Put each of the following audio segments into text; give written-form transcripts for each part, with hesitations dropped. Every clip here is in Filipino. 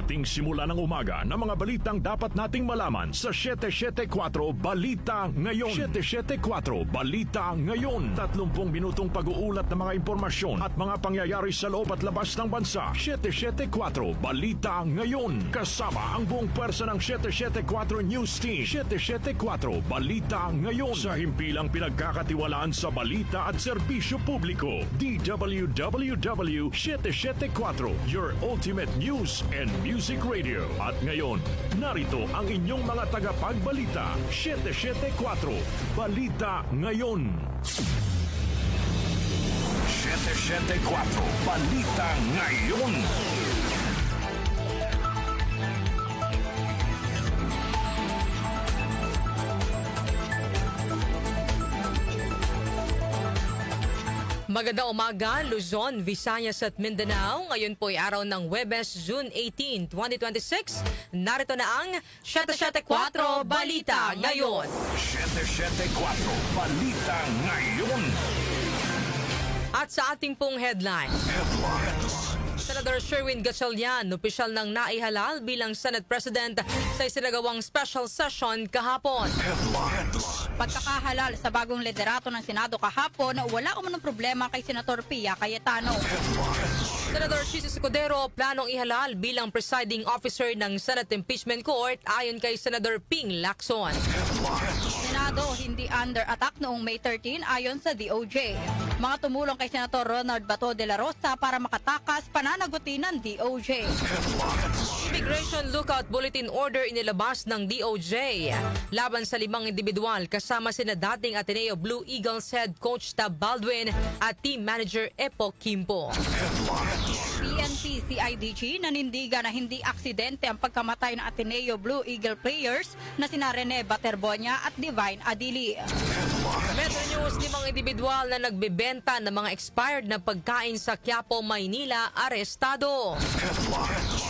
ating simula ng umaga ng mga balitang dapat nating malaman sa 774 Balita Ngayon. 774 Balita Ngayon. 30 minutong pag-uulat ng mga impormasyon at mga pangyayari sa loob at labas ng bansa. 774 Balita Ngayon. Kasama ang buong pwersa ng 774 News Team. 774 Balita Ngayon. Sa himpilang pinagkakatiwalaan sa balita at serbisyo publiko. DWWW 774, your ultimate news and music radio. At ngayon, narito ang inyong mga tagapagbalita. 774 Balita Ngayon. 774 Balita Ngayon. Magandang umaga, Luzon, Visayas at Mindanao. Ngayon po ay araw ng Huwebes, June 18, 2026. Narito na ang 774 Balita Ngayon. 774 Balita Ngayon. At sa ating pong headlines. Senator Sherwin Gatchalian, opisyal ng naihalal bilang Senate President sa isinagawang special session kahapon. Pagkakahalal sa bagong liderato ng Senado kahapon, wala umunong problema kay Senator Pia Cayetano. Senator Chis Escudero, planong ihalal bilang presiding officer ng Senate Impeachment Court ayon kay Senator Ping Lacson. Senado hindi under attack noong May 13 ayon sa DOJ. Mga tumulong kay Senator Ronald Bato de la Rosa para makatakas pananagutin ng DOJ. Immigration Lookout Bulletin Order inilabas ng DOJ laban sa 5 individual kasama sina dating Ateneo Blue Eagles head coach Tab Baldwin at team manager Epo Kimpo. PNP CIDG nanindigan na hindi aksidente ang pagkamatay ng Ateneo Blue Eagle players na sina Rene Baterbonia at Divine Adili. Metro News, 5 individual na nagbebenta ng mga expired na pagkain sa Quiapo, Maynila, arestado.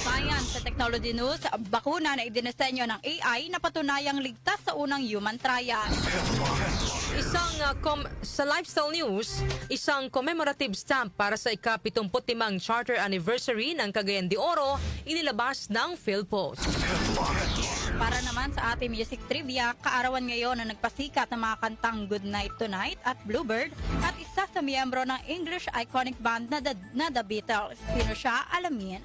Science sa Technology News, bakuna na idinisenyo ng AI na patunayang ligtas sa unang human trial. Sa Lifestyle News, isang commemorative stamp para sa ika-75 charter anniversary ng Cagayan de Oro inilabas ng PhilPost. Para naman sa ating music trivia, kaarawan ngayon na nagpasikat ng mga kantang Good Night Tonight at Bluebird at isa sa miyembro ng English iconic band na The Beatles. Sino siya? Alamin.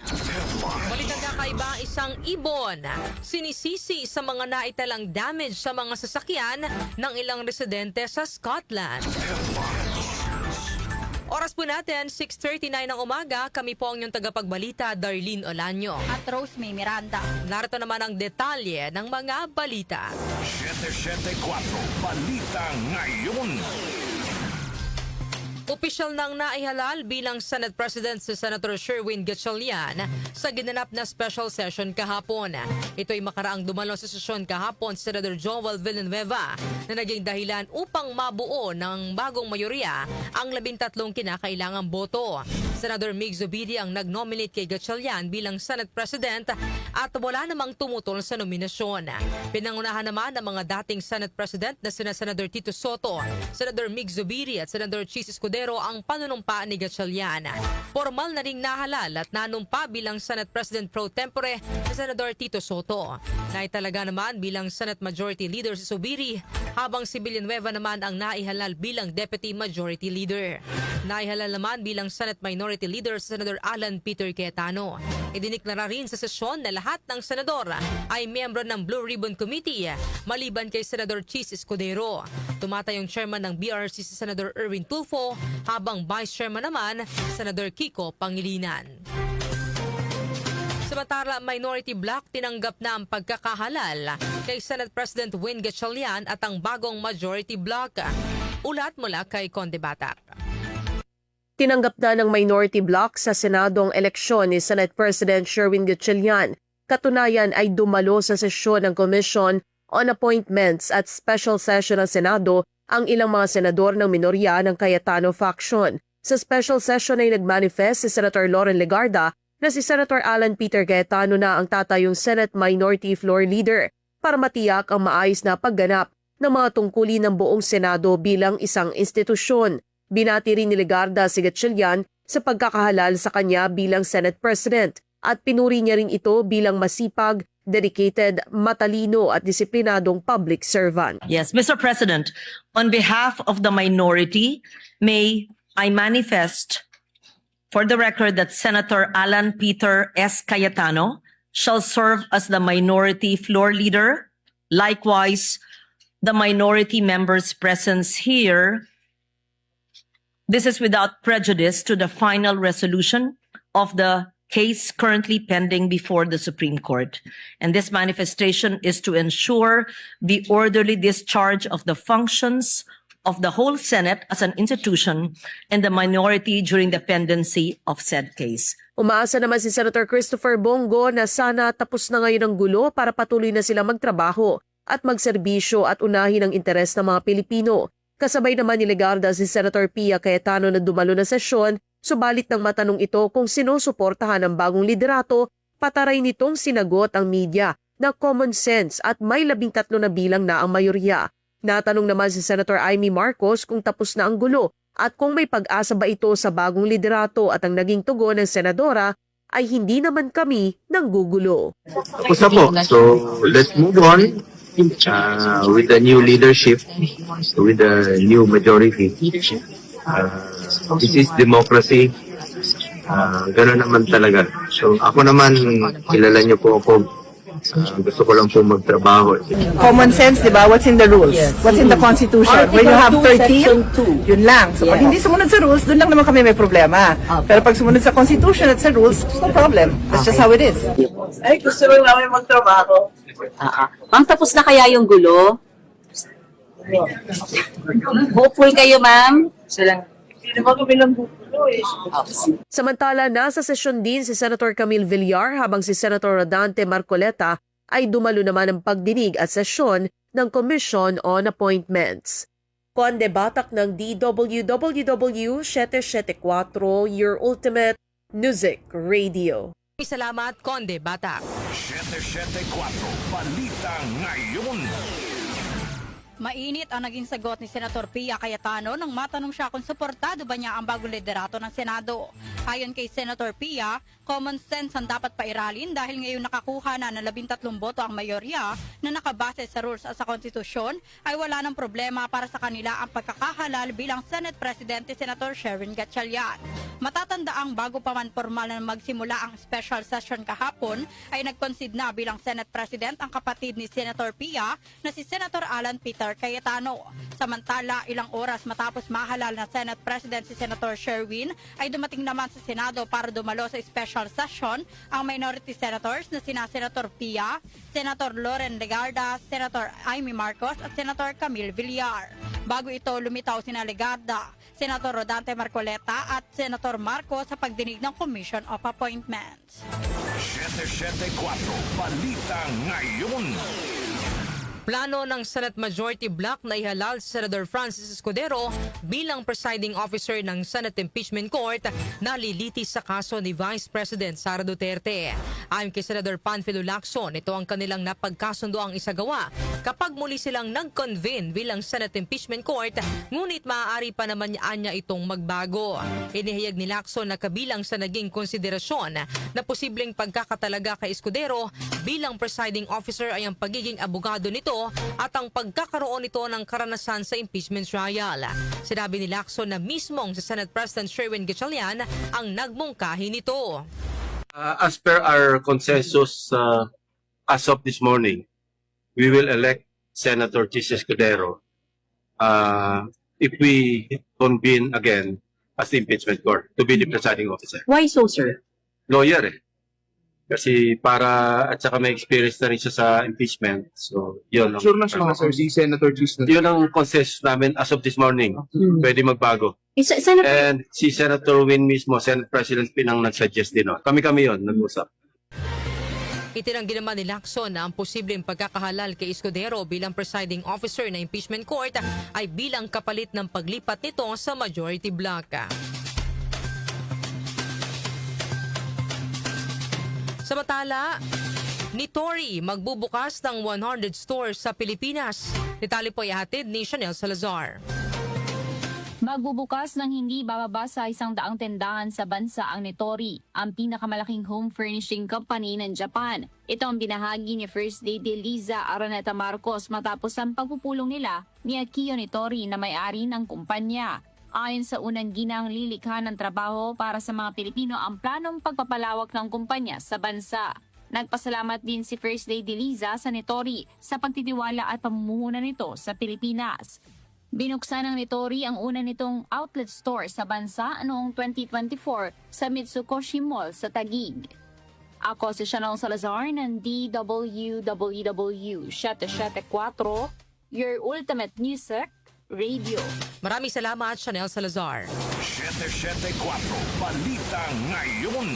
Balitang kakaiba, isang ibon sinisisi sa mga naitalang damage sa mga sasakyan ng ilang residente sa Scotland. Oras po natin, 6:39 ng umaga. Kami po ang inyong tagapagbalita, Darlene Olanyo. At Rose May Miranda. Narito naman ang detalye ng mga balita. 774 Balita Ngayon. Opisyal nang naihalal bilang Senate President si Senator Sherwin Gatchalian sa ginanap na special session kahapon. Ito ay makaraang dumalo sa sesyon kahapon si Senator Joel Villanueva na naging dahilan upang mabuo ng bagong mayorya ang 13 kinakailangang boto. Senator Mig Zubiri ang nag-nominate kay Gatchalian bilang Senate President at wala namang tumutol sa nominasyon. Pinangunahan naman ng mga dating Senate President na sina Senator Tito Soto, Senator Mig Zubiri at Senator Chis Escudero ang panunumpa ni Gatchalian. Formal na ring nahalal at nanumpa bilang Senate President pro tempore si Senator Tito Soto. Naitalaga naman bilang Senate Majority Leader si Zubiri habang si Villanueva naman ang naihalal bilang Deputy Majority Leader. Naihalal naman bilang Senate Minority Leader si Senator Alan Peter Cayetano. Idiniklara rin sa sesyon na lahat ng senador ay miyembro ng Blue Ribbon Committee maliban kay Senator Chis Escudero. Tumatayong chairman ng BRC si Senator Erwin Tulfo habang vice chairman naman Senator Kiko Pangilinan. Samantala, minority bloc tinanggap na ang pagkakahalal kay Senate President Win Gatchalian at ang bagong majority bloc. Ulat mula kay Conde Batak. Tinanggap na ng minority bloc sa Senadong eleksyon ni Senate President Sherwin Gatchalian. Katunayan ay dumalo sa sesyon ng Commission on Appointments at Special Session ng Senado ang ilang mga senador ng minorya ng Cayetano faction. Sa special session ay nagmanifest si Senator Loren Legarda na si Senator Alan Peter Cayetano na ang tatayong Senate Minority Floor Leader para matiyak ang maayos na pagganap ng mga tungkulin ng buong Senado bilang isang institusyon. Binati rin ni Legarda si Gatchalian sa pagkakahalal sa kanya bilang Senate President at pinuri niya rin ito bilang masipag, dedicated, matalino at disiplinadong public servant. Yes, Mr. President, on behalf of the minority, may I manifest for the record that Senator Alan Peter S. Cayetano shall serve as the minority floor leader. Likewise, the minority members' presence here. This is without prejudice to the final resolution of the case currently pending before the Supreme Court. And this manifestation is to ensure the orderly discharge of the functions of the whole Senate as an institution and the minority during the pendency of said case. Umaasa naman si Senator Christopher Bongo na sana tapos na ngayon ang gulo para patuloy na sila magtrabaho at magserbisyo at unahin ang interes ng mga Pilipino. Kasabay naman ni Legarda si Senator Pia Cayetano na dumalo na sesyon, subalit nang matanong ito kung sinusuportahan ng bagong liderato, pataray nitong sinagot ang media na common sense at may 13 na bilang na ang mayorya. Natanong naman si Senator Amy Marcos kung tapos na ang gulo at kung may pag-asa ba ito sa bagong liderato at ang naging tugon ng senadora ay hindi naman kami nanggugulo. Tapos na po. So, let's move on with the new leadership, with the new majority. This is democracy. Gano'n naman talaga. So, ako naman, kilala niyo po ako. Gusto ko lang po magtrabaho. Common sense, di ba? What's in the rules? What's in the Constitution? When you have 13, yun lang. So pag hindi sumunod sa rules, dun lang naman kami may problema. Pero pag sumunod sa Constitution at sa rules, no problem. That's just how it is. Ay, gusto lang namin magtrabaho. Ma'am, tapos na kaya yung gulo? Hopeful kayo, ma'am? Hindi naman kami lang gugulo eh. Samantala, nasa sesyon din si Senator Camille Villar habang si Senator Rodante Marcoleta ay dumalo naman ng pagdinig at sesyon ng Commission on Appointments. Conde Batak ng DWWW 774, your ultimate music radio. Salamat, Conde Batak. 774 Balita Ngayon. Mainit ang naging sagot ni Senator Pia Cayetano nang matanong siya kung suportado ba niya ang bagong liderato ng Senado. Ayon kay Senator Pia, common sense ang dapat pairalin dahil ngayon nakakuha na ng 13 boto ang mayorya na nakabase sa rules at sa konstitusyon ay wala ng problema para sa kanila ang pagkakahalal bilang Senate President ni Senator Sherwin Gatchalian. Matatandaang bago pa man formal na magsimula ang special session kahapon ay nag-concede na bilang Senate President ang kapatid ni Senator Pia na si Senator Alan Peter Cayetano. Samantala, ilang oras matapos mahalal na Senate President si Senator Sherwin ay dumating naman sa Senado para dumalo sa special session ang minority senators na sina Senator Pia, Senator Loren Legarda, Senator Amy Marcos at Senator Camille Villar. Bago ito, lumitaw sina Legarda, Senator Rodante Marcoleta at Senator Marcos sa pagdinig ng Commission of Appointments. 774 Balita Ngayon. Plano ng Senate Majority Bloc na ihalal si Senador Francis Escudero bilang presiding officer ng Senate Impeachment Court na lilitis sa kaso ni Vice President Sara Duterte. Ayon kay Senador Panfilo Lacson, ito ang kanilang napagkasundo ang isagawa kapag muli silang nag-convene bilang Senate Impeachment Court, ngunit maaari pa naman niya itong magbago. Inihayag ni Lacson na kabilang sa naging konsiderasyon na posibleng pagkakatalaga kay Escudero bilang presiding officer ay ang pagiging abogado nito at ang pagkakaroon nito ng karanasan sa impeachment trial. Sinabi ni Lacson na mismong si Senate President Sherwin Gatchalian ang nagmungkahi nito. As per our consensus as of this morning, we will elect Senator Chis Escudero if we convene again as the impeachment court to be the presiding officer. Why so, sir? Lawyer eh. Kasi para, at saka may experience na rin siya sa impeachment. So, yun. Sure na siya, sir, si Senator Chis. Yun ang consensus namin as of this morning. Pwede magbago. Senator, And si Senator Win mismo, Senate President Pinang nag-suggest din. No? Kami yun, nag-usap. Itinanggi naman ni Lacson na ang posibleng pagkakahalal kay Escudero bilang presiding officer ng impeachment court ay bilang kapalit ng paglipat nito sa majority bloc. Samantala, ni Tory magbubukas ng 100 stores sa Pilipinas. Detalye po ay hatid ni Chanel Salazar. Magbubukas ng hindi bababa sa 100 tindahan sa bansa ang Nitori, ang pinakamalaking home furnishing company ng Japan. Ito ang binahagi ni First Lady Liza Araneta Marcos matapos ang pagpupulong nila ni Akio Nitori na may-ari ng kumpanya. Ayon sa unang ginang lilikha ng trabaho para sa mga Pilipino ang planong pagpapalawak ng kumpanya sa bansa. Nagpasalamat din si First Lady Liza sa Nitori sa pagtitiwala at pamumuhunan nito sa Pilipinas. Binuksan ng Nitori ang una nitong outlet store sa bansa noong 2024 sa Mitsukoshi Mall sa Taguig. Ako si Chanel Salazar ng DWWW 774, your ultimate music radio. Maraming salamat, Chanel Salazar. 774 Balita Ngayon.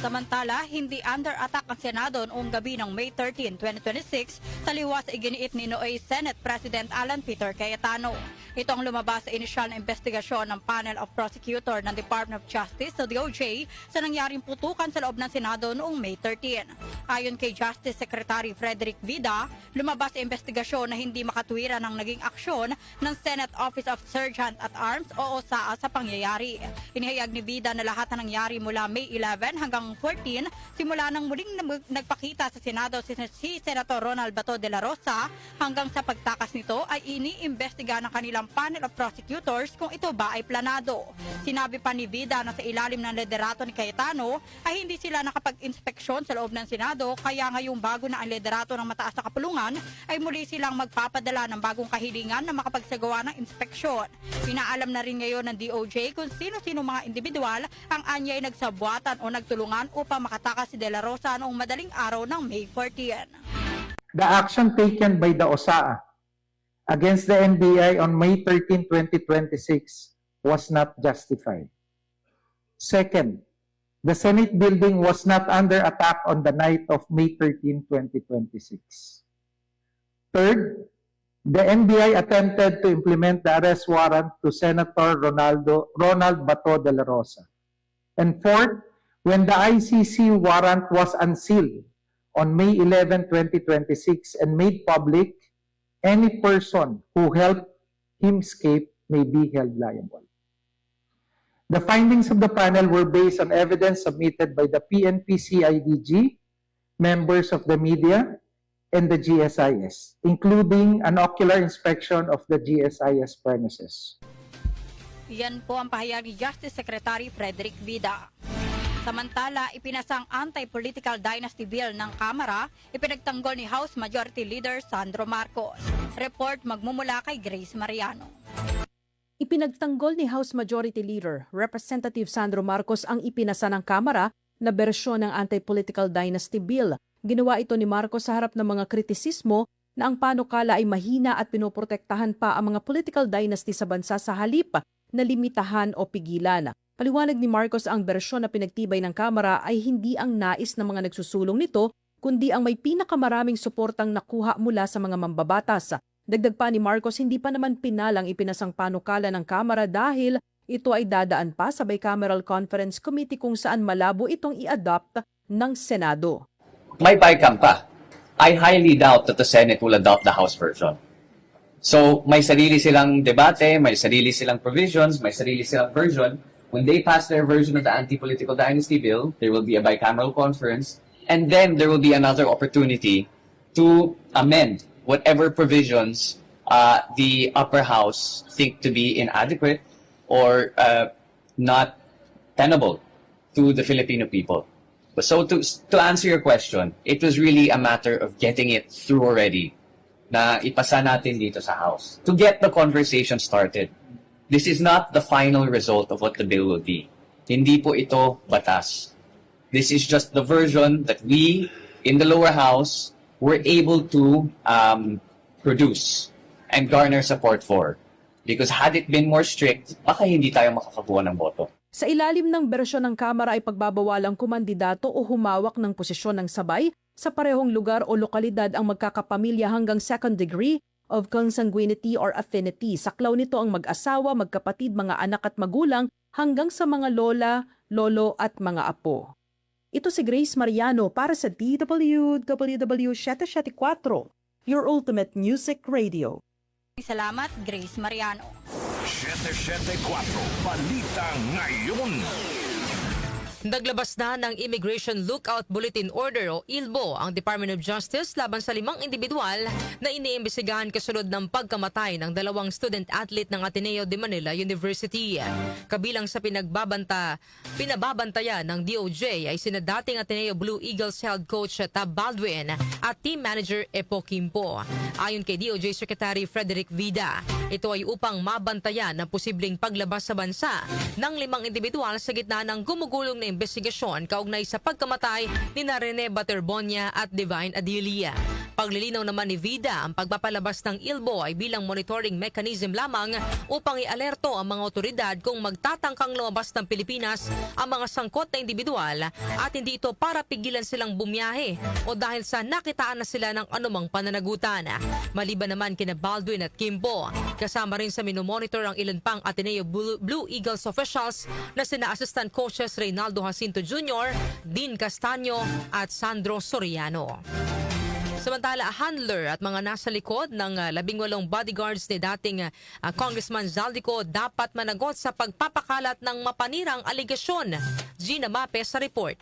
Samantala, hindi under attack ang Senado noong gabi ng May 13, 2026, taliwas iginiit ni Noe Senate President Alan Peter Cayetano. Ito ang lumabas sa inisyal na investigasyon ng Panel of Prosecutor ng Department of Justice o DOJ sa nangyaring putukan sa loob ng Senado noong May 13. Ayon kay Justice Secretary Frederick Vida, lumabas sa investigasyon na hindi makatuwiran ang naging aksyon ng Senate Office of Sergeant at Arms o OSAA sa pangyayari. Inihayag ni Vida na lahat na nangyari mula May 11 hanggang 14, simula nang muling nagpakita sa Senado si Senator Ronald Bato de la Rosa hanggang sa pagtakas nito ay iniimbestiga ng kanilang Panel of Prosecutors kung ito ba ay planado. Sinabi pa ni Vida na sa ilalim ng liderato ni Cayetano ay hindi sila nakapag-inspeksyon sa loob ng Senado, kaya ngayong bago na ang liderato ng mataas na kapulungan ay muli silang magpapadala ng bagong kahilingan na makapagsagawa ng inspeksyon. Pinaalam na rin ngayon ng DOJ kung sino-sino mga individual ang anyay nagsabwatan o nagtulungan upang makatakas si De La Rosa noong madaling araw ng May 14. The action taken by the OSAA against the NBI on May 13, 2026 was not justified. Second, the Senate building was not under attack on the night of May 13, 2026. Third, the NBI attempted to implement the arrest warrant to Senator Ronald Bato de la Rosa. And fourth, when the ICC warrant was unsealed on May 11, 2026 and made public, any person who helped him escape may be held liable. The findings of the panel were based on evidence submitted by the PNP-CIDG, members of the media, and the GSIS, including an ocular inspection of the GSIS premises. Yan po ang pahayag ni Justice Secretary Frederick Vida. Samantala, ipinasang anti-political dynasty bill ng Kamara, ipinagtanggol ni House Majority Leader Sandro Marcos. Report magmumula kay Grace Mariano. Ipinagtanggol ni House Majority Leader Representative Sandro Marcos ang ipinasa ng Kamara na bersyon ng anti-political dynasty bill. Ginawa ito ni Marcos sa harap ng mga kritisismo na ang panukala ay mahina at pinoprotektahan pa ang mga political dynasty sa bansa sa halip na limitahan o pigilan. Paliwanag ni Marcos ang bersyon na pinagtibay ng Kamara ay hindi ang nais ng mga nagsusulong nito, kundi ang may pinakamaraming suportang nakuha mula sa mga mambabatas. Dagdag pa ni Marcos, hindi pa naman pinalang ipinasang panukala ng Kamara dahil ito ay dadaan pa sa Bicameral Conference Committee kung saan malabo itong i-adopt ng Senado. May BICAM pa. I highly doubt that the Senate will adopt the House version. So, may sarili silang debate, may sarili silang provisions, may sarili silang version. When they pass their version of the anti-political dynasty bill, there will be a bicameral conference, and then there will be another opportunity to amend whatever provisions the upper house think to be inadequate or not tenable to the Filipino people. So to answer your question, it was really a matter of getting it through already na ipasa natin dito sa House to get the conversation started. This is not the final result of what the bill will be. Hindi po ito batas. This is just the version that we, in the lower house, were able to produce and garner support for. Because had it been more strict, baka hindi tayo makakakuha ng boto. Sa ilalim ng bersyon ng Kamara ay pagbabawalang kumandidato o humawak ng posisyon ng sabay sa parehong lugar o lokalidad ang magkakapamilya hanggang second degree of consanguinity or affinity. Saklaw nito ang mag-asawa, magkapatid, mga anak at magulang hanggang sa mga lola, lolo at mga apo. Ito si Grace Mariano para sa DWWW 774, your ultimate music radio. Salamat, Grace Mariano. 774 Balita Ngayon. Naglabas na ng Immigration Lookout Bulletin Order o ILBO ang Department of Justice laban sa 5 individual na iniimbestigahan kasunod ng pagkamatay ng 2 student athlete ng Ateneo de Manila University. Kabilang sa pinababantayan ng DOJ ay sina dating Ateneo Blue Eagles head coach Tab Baldwin at team manager Epo Quimpo. Ayon kay DOJ Secretary Frederick Vida, ito ay upang mabantayan ang posibleng paglabas sa bansa ng 5 individual sa gitna ng gumugulong na investigasyon kaugnay sa pagkamatay ni Rene Baterbonia at Divine Adilia. Paglilinaw naman ni Vida, ang pagpapalabas ng ILBO ay bilang monitoring mechanism lamang upang i-alerto ang mga otoridad kung magtatangkang lumabas ng Pilipinas ang mga sangkot na individual at hindi ito para pigilan silang bumiyahe o dahil sa nakitaan na sila ng anumang pananagutan. Maliban naman kina Baldwin at Kimbo, kasama rin sa minomonitor ang ilan pang Ateneo Blue Eagles officials na sina assistant coaches Reynaldo Jacinto Jr., Dean Castaño at Sandro Soriano. Samantala, handler at mga nasa likod ng 18 bodyguards ni dating Congressman Zaldico dapat managot sa pagpapakalat ng mapanirang aligasyon. Gina Mape sa report.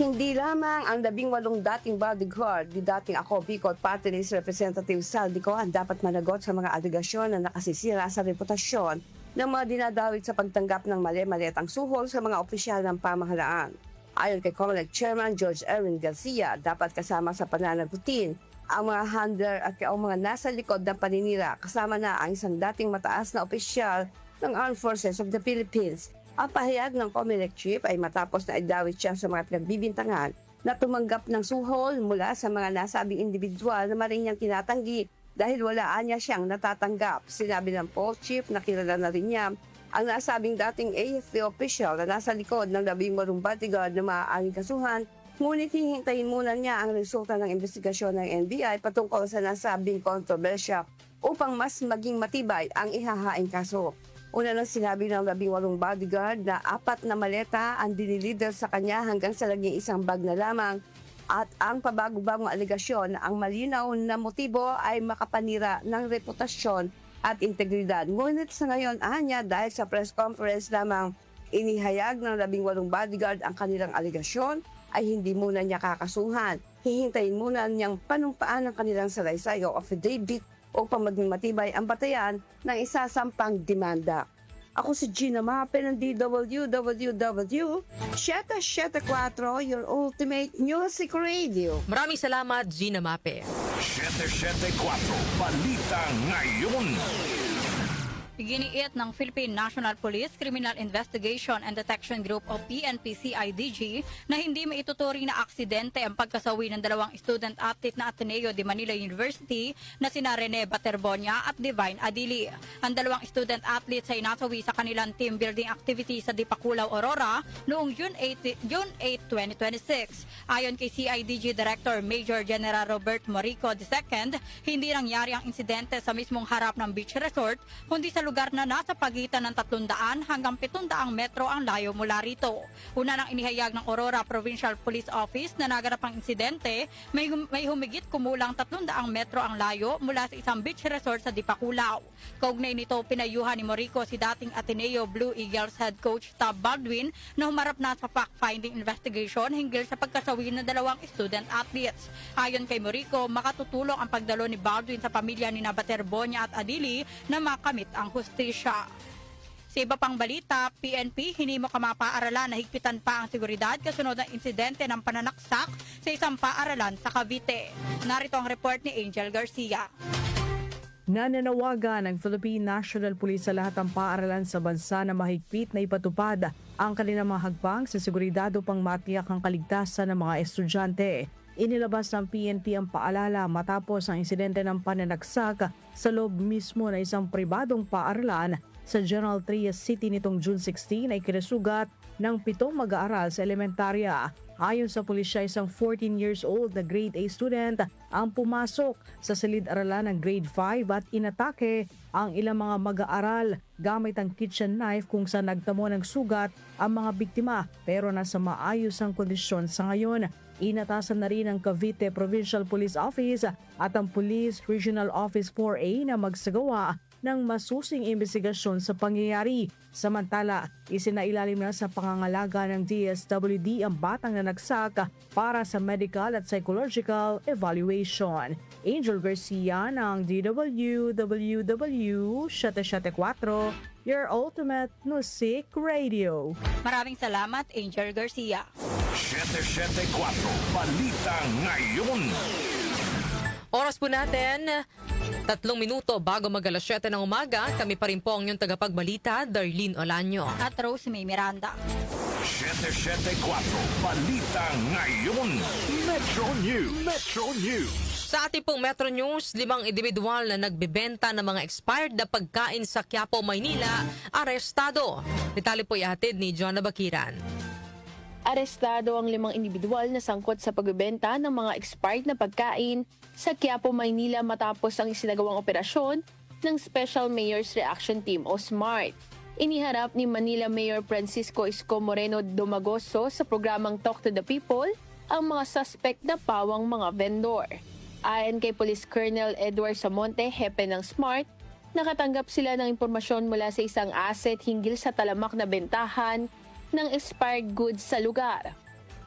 Hindi lamang ang 18 dating bodyguard ni dating Ako Bicol Party List Representative Zaldico ang dapat managot sa mga aligasyon na nakasisira sa reputasyon ng mga dinadawit sa pagtanggap ng mali-maliatang suhol sa mga opisyal ng pamahalaan. Ayon kay COMELEC Chairman George Erwin Garcia, dapat kasama sa pananagutin ang mga handler at ang mga nasa likod ng paninira, kasama na ang isang dating mataas na opisyal ng Armed Forces of the Philippines. Ang pahayag ng COMELEC Chief ay matapos na idawit siya sa mga pinagbibintangan na tumanggap ng suhol mula sa mga nasabing individual na maring niyang tinatanggi dahil walaan niya siyang natatanggap. Sinabi ng Paul Chief na kilala na rin niya ang nasabing dating AFP official na nasa likod ng 18 bodyguard na maaaring kasuhan, ngunit hihintayin muna niya ang resulta ng investigasyon ng NBI patungkol sa nasabing kontrobersya upang mas maging matibay ang ihahaing kaso. Una nang sinabi ng 18 bodyguard na 4 na maleta ang dinilider sa kanya hanggang sa laging isang bag na lamang at ang pabago-bagong aligasyon na ang malinaw na motibo ay makapanira ng reputasyon at integridad. Ngunit sa ngayon, anya, dahil sa press conference lamang inihayag ng 18 bodyguard ang kanilang aligasyon, ay hindi muna niya kakasuhan. Hihintayin muna niyang panumpaan ang kanilang salaysay o affidavit upang maging matibay ang batayan ng isasampang demanda. Ako si Gina Mape ng DWWW 774, your ultimate music radio. Maraming salamat, Gina Mape. 774 Balita Ngayon. Iginiit ng Philippine National Police Criminal Investigation and Detection Group o PNP-CIDG na hindi maituturing na aksidente ang pagkasawi ng 2 student athlete na Ateneo de Manila University na sina Rene Baterbonia at Divine Adili. Ang 2 student athletes ay nasawi sa kanilang team building activity sa Dipakulaw, Aurora noong June 8, 2026. Ayon kay CIDG Director Major General Robert Morico II, hindi nangyari ang insidente sa mismong harap ng beach resort kundi sa lugar na nasa pagitan ng 300 hanggang 700 metro ang layo mula rito. Una nang inihayag ng Aurora Provincial Police Office na naganap ang insidente, may humigit kumulang 300 metro ang layo mula sa isang beach resort sa Dipakulaw. Kaugnay nito, pinayuhan ni Morico si dating Ateneo Blue Eagles head coach Tab Baldwin na humarap na sa fact-finding investigation hinggil sa pagkasawi ng 2 student athletes. Ayon kay Morico, makatutulong ang pagdalo ni Baldwin sa pamilya ni Baterbonia at Adili na makamit ang hustisya. Sa iba pang balita, PNP hinimo kamapaaralan na higpitan pa ang seguridad kasunod ng insidente ng pananaksak sa isang paaralan sa Cavite. Narito ang report ni Angel Garcia. Nananawagan ng Philippine National Police sa lahat ng paaralan sa bansa na mahigpit na ipatupad ang kanilang mga hagbang sa seguridad upang matiyak ang kaligtasan ng mga estudyante. Inilabas ng PNP ang paalala matapos ang insidente ng pananaksak sa loob mismo na isang pribadong paaralan sa General Trias City nitong June 16 ay kinasugat ng 7 mag-aaral sa elementarya. Ayon sa pulisya, isang 14 years old na grade A student ang pumasok sa silid-aralan ng grade 5 at inatake ang ilang mga mag-aaral gamit ang kitchen knife kung saan nagtamo ng sugat ang mga biktima pero nasa maayos ang kondisyon sa ngayon. Inatasan na rin ang Cavite Provincial Police Office at ang Police Regional Office 4A na magsagawa ng masusing investigasyon sa pangyayari. Samantala, isinailalim na sa pangangalaga ng DSWD ang batang nanagsak para sa medical at psychological evaluation. Angel Garcia ng DWWW 774, your ultimate music radio. Maraming salamat, Angel Garcia. 774 Balita Ngayon. Oras po natin, 3 minuto bago mag-alas 7 ng umaga. Kami pa rin po ang inyong tagapagbalita, Darlene Olanyo. At Rose May Miranda. 774 Balita Ngayon. Metro News. Metro News. Sa ating pong Metro News, 5 individual na nagbebenta ng mga expired na pagkain sa Quiapo, Maynila, arestado. Detalye po ihatid ni John Bakiran. Arestado ang 5 individual na sangkot sa pagbebenta ng mga expired na pagkain sa Quiapo, Maynila matapos ang isinagawang operasyon ng Special Mayor's Reaction Team o SMART. Iniharap ni Manila Mayor Francisco Isko Moreno Domagoso sa programang Talk to the People ang mga suspect na pawang mga vendor. Ayon kay Police Colonel Edward Samonte, hepe ng SMART, nakatanggap sila ng impormasyon mula sa isang asset hinggil sa talamak na bentahan ng expired goods sa lugar.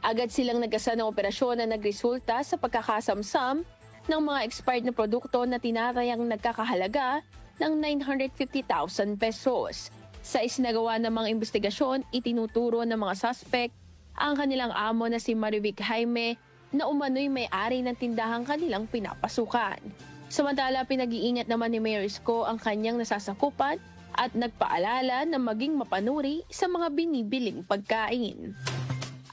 Agad silang nagasa ng operasyon na nagresulta sa pagkakasamsam ng mga expired na produkto na tinatayang nagkakahalaga ng 950,000 pesos. Sa isinagawa ng mga investigasyon, itinuturo ng mga suspect ang kanilang amo na si Marivic Jaime na umano'y may-ari ng tindahang kanilang pinapasukan. Samantala, pinag-iingat naman ni Mayor Isko ang kanyang nasasakupan at nagpaalala na maging mapanuri sa mga binibiling pagkain.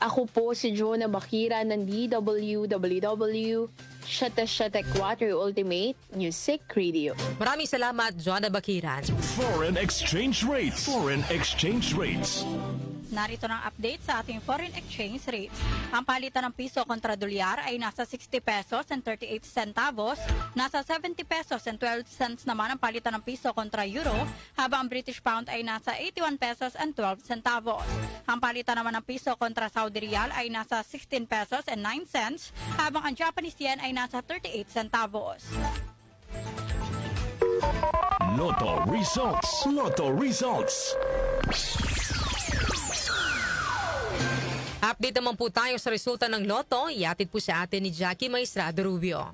Ako po si Jonah Bakira ng DWWW 774 Ultimate Music Radio. Maraming salamat, Jonah Bakiran. Foreign exchange rates. Foreign exchange rates. Narito ng update sa ating foreign exchange rates. Ang palitan ng piso kontra dolyar ay nasa 60 pesos and 38 centavos, nasa 70 pesos and 12 cents naman ang palitan ng piso kontra euro, habang ang British pound ay nasa 81 pesos and 12 centavos. Ang palitan naman ng piso kontra Saudi Riyal ay nasa 16 pesos and 9 cents, habang ang Japanese yen ay nasa 38 centavos. Lotto results. Lotto results. Update naman po tayo sa resulta ng Lotto. Iatid po sa atin ni Jackie Maestrado Rubio.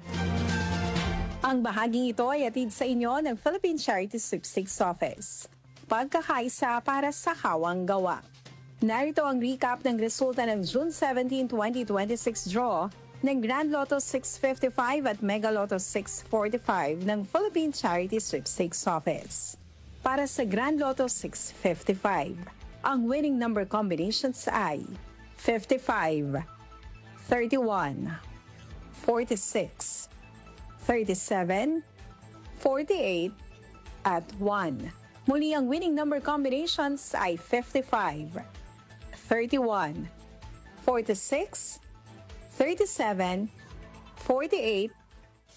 Ang bahaging ito ay atid sa inyo ng Philippine Charity Sweepstakes Office. Pagkakaisa para sa kawang gawa. Narito ang recap ng resulta ng June 17, 2026 draw ng Grand Lotto 655 at Mega Lotto 645 ng Philippine Charity Sweepstakes Office. Para sa Grand Lotto 655, ang winning number combinations ay 55, 31, 46, 37, 48, at 1. Muli ang winning number combinations ay 55, 31, 46, 37, 48,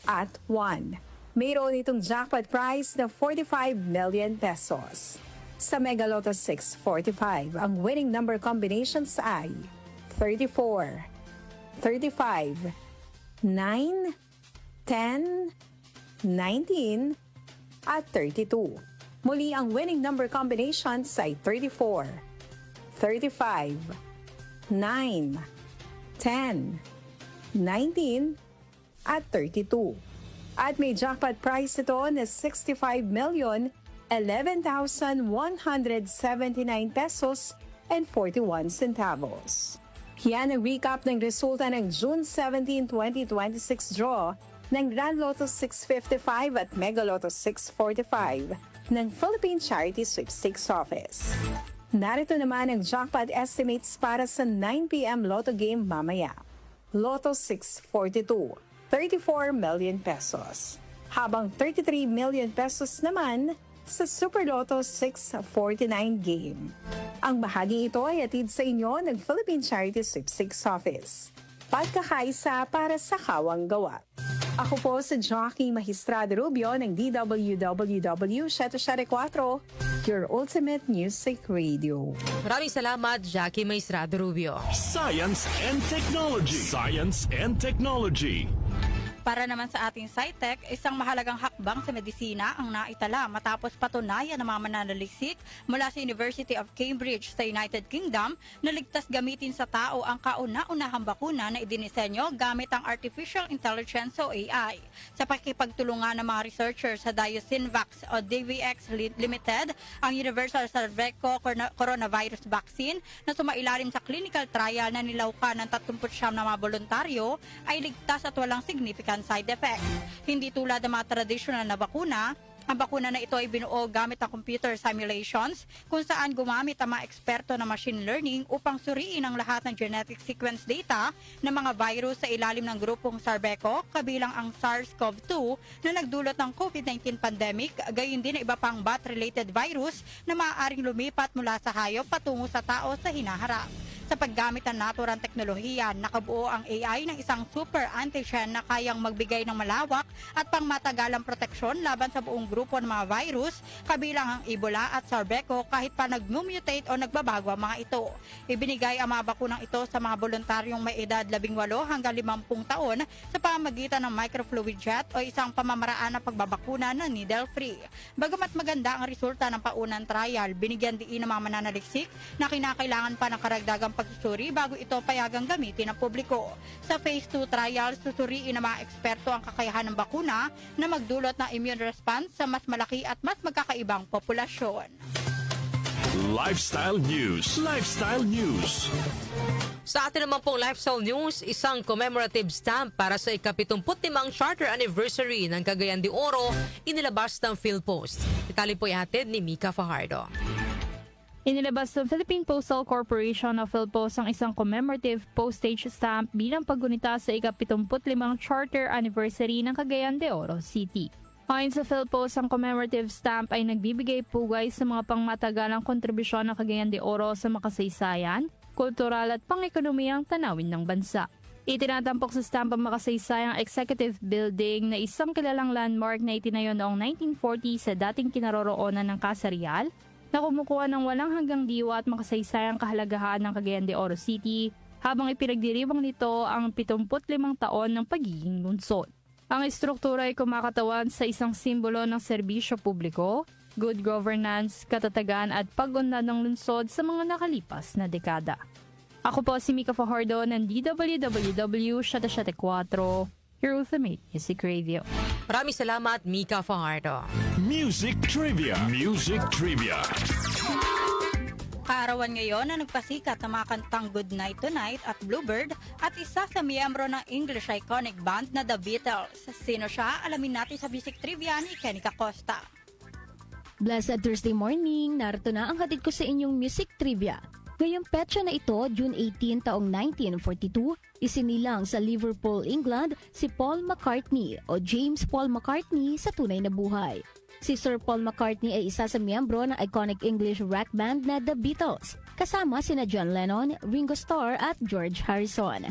at 1. Mayroon itong jackpot prize na 45 million pesos. Sa Mega Lotto 645, ang winning number combinations ay 34, 35, 9, 10, 19, at 32. Muli ang winning number combinations ay 34, 35, 9, 10, 19, at 32. At may jackpot prize ito na 65,011,179 pesos and 41 centavos. Yan ang recap ng resulta ng June 17, 2026 draw ng Grand Lotto 655 at Mega Lotto 645 ng Philippine Charity Sweepstakes Office. Narito naman ang jackpot estimates para sa 9 p.m. Lotto game mamaya. Lotto 642, 34 million pesos. Habang 33 million pesos naman sa Super Lotto 649 game. Ang bahaging ito ay atid sa inyo ng Philippine Charity Sweepstakes Office. Pagkakaisa para sa kawang gawa. Ako po si Jackie Maestrado Rubio ng DWWW 774, your ultimate music radio. Maraming salamat, Jackie Maestrado Rubio. Science and Technology. Science and Technology. Para naman sa ating SciTech, isang mahalagang hakbang sa medisina ang naitala matapos patunayan ng mga mananaliksik mula sa University of Cambridge sa United Kingdom na ligtas gamitin sa tao ang kauna-unahang bakuna na idinisenyo gamit ang Artificial Intelligence o AI. Sa pakikipagtulungan ng mga researchers sa Diocinvax o DVX Limited, ang Universal Sarbeco Coronavirus Vaccine na sumailalim sa clinical trial na nilawkan ng 39 na mga voluntaryo ay ligtas at walang significant side effects. Hindi tulad ng mga tradisyonal na bakuna, ang bakuna na ito ay binuo gamit ang computer simulations kung saan gumamit ang mga eksperto na machine learning upang suriin ang lahat ng genetic sequence data ng mga virus sa ilalim ng grupong Sarbeco, kabilang ang SARS-CoV-2 na nagdulot ng COVID-19 pandemic, gayon din na iba pang bat-related virus na maaaring lumipat mula sa hayop patungo sa tao sa hinaharap. Sa paggamit ng naturang teknolohiya, nakabuo ang AI ng isang super antigen na kayang magbigay ng malawak at pangmatagalang proteksyon laban sa buong grupo ng mga virus, kabilang ang Ebola at Sarbeco kahit pa nag-mutate o nagbabago ang mga ito. Ibinigay ang mga bakunang ito sa mga voluntaryong may edad 18 hanggang 50 taon sa pamamagitan ng microfluid jet o isang pamamaraan ng pagbabakuna na needle-free. Bagamat maganda ang resulta ng paunang trial, binigyan diin ng mga mananaliksik na kinakailangan pa ng karagdagang pagsusuri bago ito payagang gamitin ng publiko. Sa Phase 2 trials, susuriin ng mga eksperto ang kakayahan ng bakuna na magdulot ng immune response sa mas malaki at mas magkakaibang populasyon. Lifestyle News. Lifestyle News. Sa atin naman pong lifestyle news, isang commemorative stamp para sa ika-75 charter anniversary ng Cagayan de Oro inilabas ng PhilPost. Detalye po ihatid ni Mika Fajardo. Inilabas ng Philippine Postal Corporation of PhilPost ang isang commemorative postage stamp bilang paggunita sa ika-75 charter anniversary ng Cagayan de Oro City. Ayon sa PhilPost, ang commemorative stamp ay nagbibigay pugay sa mga pangmatagalang kontribusyon ng Cagayan de Oro sa makasaysayan, kultural at pang-ekonomiyang tanawin ng bansa. Itinatampok sa stamp ang makasaysayang Executive Building na isang kilalang landmark na itinayo noong 1940 sa dating kinaroroonan ng Casa Real, na kumukuha ng walang hanggang diwa at makasaysayang kahalagahan ng Cagayan de Oro City habang ipinagdiriwang nito ang 75 taon ng pagiging lungsod. Ang estruktura ay kumakatawan sa isang simbolo ng serbisyo publiko, good governance, katatagan at pag-unlad ng lungsod sa mga nakalipas na dekada. Ako po si Mika Fajardo ng DWWW 774, your ultimate music radio. Maraming salamat, Mika Fajardo. Music Trivia. Music Trivia. Kaarawan ngayon na nagpasikat ng mga kantang Good Night Tonight at Bluebird at isa sa miyembro ng English iconic band na The Beatles. Sino siya? Alamin natin sa Music Trivia ni Kenica Costa. Blessed Thursday morning, narito na ang hatid ko sa inyong Music Trivia. Ngayong petsa na ito, June 18 taong 1942, isinilang sa Liverpool, England si Paul McCartney o James Paul McCartney sa tunay na buhay. Si Sir Paul McCartney ay isa sa miyembro ng iconic English rock band na The Beatles, kasama sina John Lennon, Ringo Starr at George Harrison.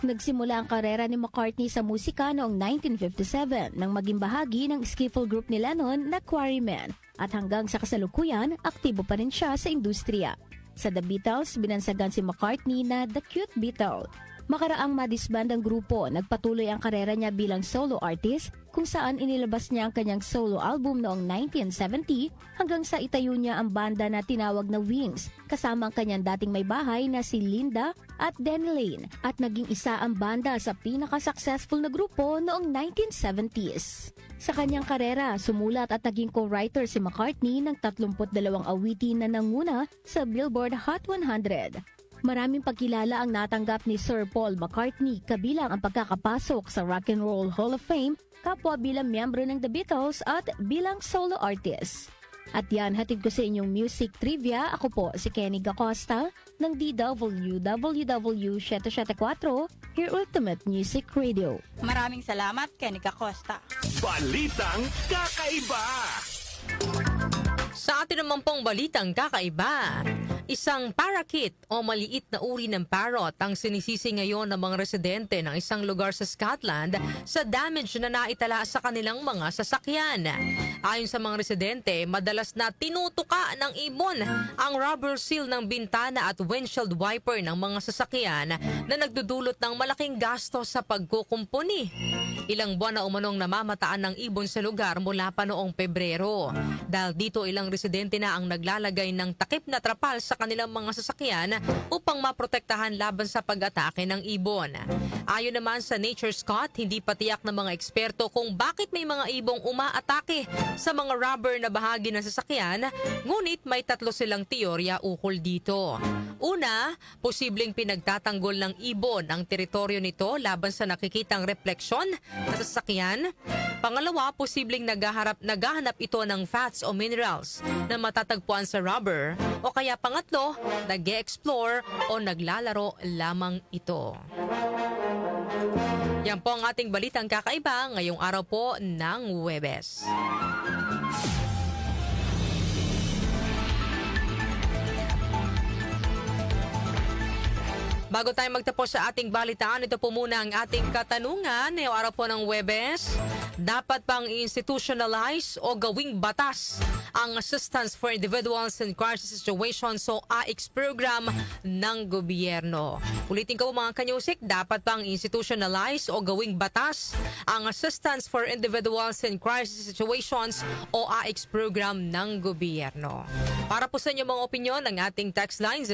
Nagsimula ang karera ni McCartney sa musika noong 1957 nang maging bahagi ng skiffle group ni Lennon na Quarrymen at hanggang sa kasalukuyan, aktibo pa rin siya sa industriya. Sa The Beatles, binansagan si McCartney na The Cute Beatle. Makaraang madisband ang grupo, nagpatuloy ang karera niya bilang solo artist kung saan inilabas niya ang kanyang solo album noong 1970 hanggang sa itayo niya ang banda na tinawag na Wings kasama ang kanyang dating may bahay na si Linda at Denny Lane at naging isa ang banda sa pinaka-successful na grupo noong 1970s. Sa kanyang karera, sumulat at naging co-writer si McCartney ng 32 awitin na nanguna sa Billboard Hot 100. Maraming pagkilala ang natanggap ni Sir Paul McCartney kabilang ang pagkakapasok sa Rock and Roll Hall of Fame, kapwa bilang miyembro ng The Beatles at bilang solo artist. At yan, hatid ko sa inyong Music Trivia. Ako po si Kenica Costa ng DWWW 774, your ultimate music radio. Maraming salamat, Kenica Costa. Balitang Kakaiba. Sa atin naman pong balitang kakaiba, isang parakeet o maliit na uri ng parrot ang sinisisi ngayon ng mga residente ng isang lugar sa Scotland sa damage na naitala sa kanilang mga sasakyan. Ayon sa mga residente, madalas na tinutuka ng ibon ang rubber seal ng bintana at windshield wiper ng mga sasakyan na nagdudulot ng malaking gasto sa pagkukumpuni. Ilang buwan na umanong namamataan ng ibon sa lugar mula pa noong Pebrero. Dahil dito ilang residente na ang naglalagay ng takip na trapal sa kanilang mga sasakyan upang maprotektahan laban sa pag-atake ng ibon. Ayon naman sa Nature Scott, hindi pa tiyak ng mga eksperto kung bakit may mga ibong umaatake sa mga rubber na bahagi ng sasakyan, ngunit may 3 silang teorya ukol dito. Una, posibleng pinagtatanggol ng ibon ang teritoryo nito laban sa nakikitang refleksyon sa sasakyan. Pangalawa, posibleng naghahanap ito ng fats o minerals na matatagpuan sa rubber. O kaya pangatlo, nag-e-explore o naglalaro lamang ito. Yan po ang ating balitang kakaiba ngayong araw po ng Huwebes. Bago tayo magtapos sa ating balitaan, ito po muna ang ating katanungan ngayong araw po ng Huwebes. Dapat bang institutionalize o gawing batas ang Assistance for Individuals in Crisis Situations o AICS program ng gobyerno? Ulitin ko mga kanyusik, dapat bang institutionalize o gawing batas ang Assistance for Individuals in Crisis Situations o AICS program ng gobyerno? Para po sa inyo mga opinyon, ang ating text line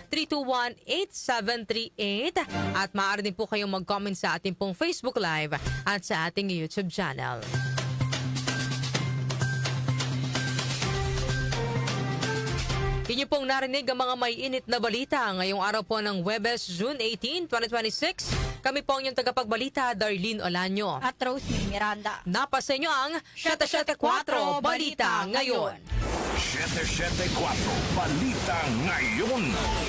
0929-321-8738 at maaari din po kayong mag-comment sa ating pong Facebook Live at sa ating YouTube channel. Inyo pong narinig ang mga may init na balita ngayong araw po ng Huwebes, June 18, 2026. Kami po ang inyong tagapagbalita, Darlene Olanyo. At Rosemary Miranda. Napasa inyo ang 774 Balita Ngayon. 774 Balita Ngayon.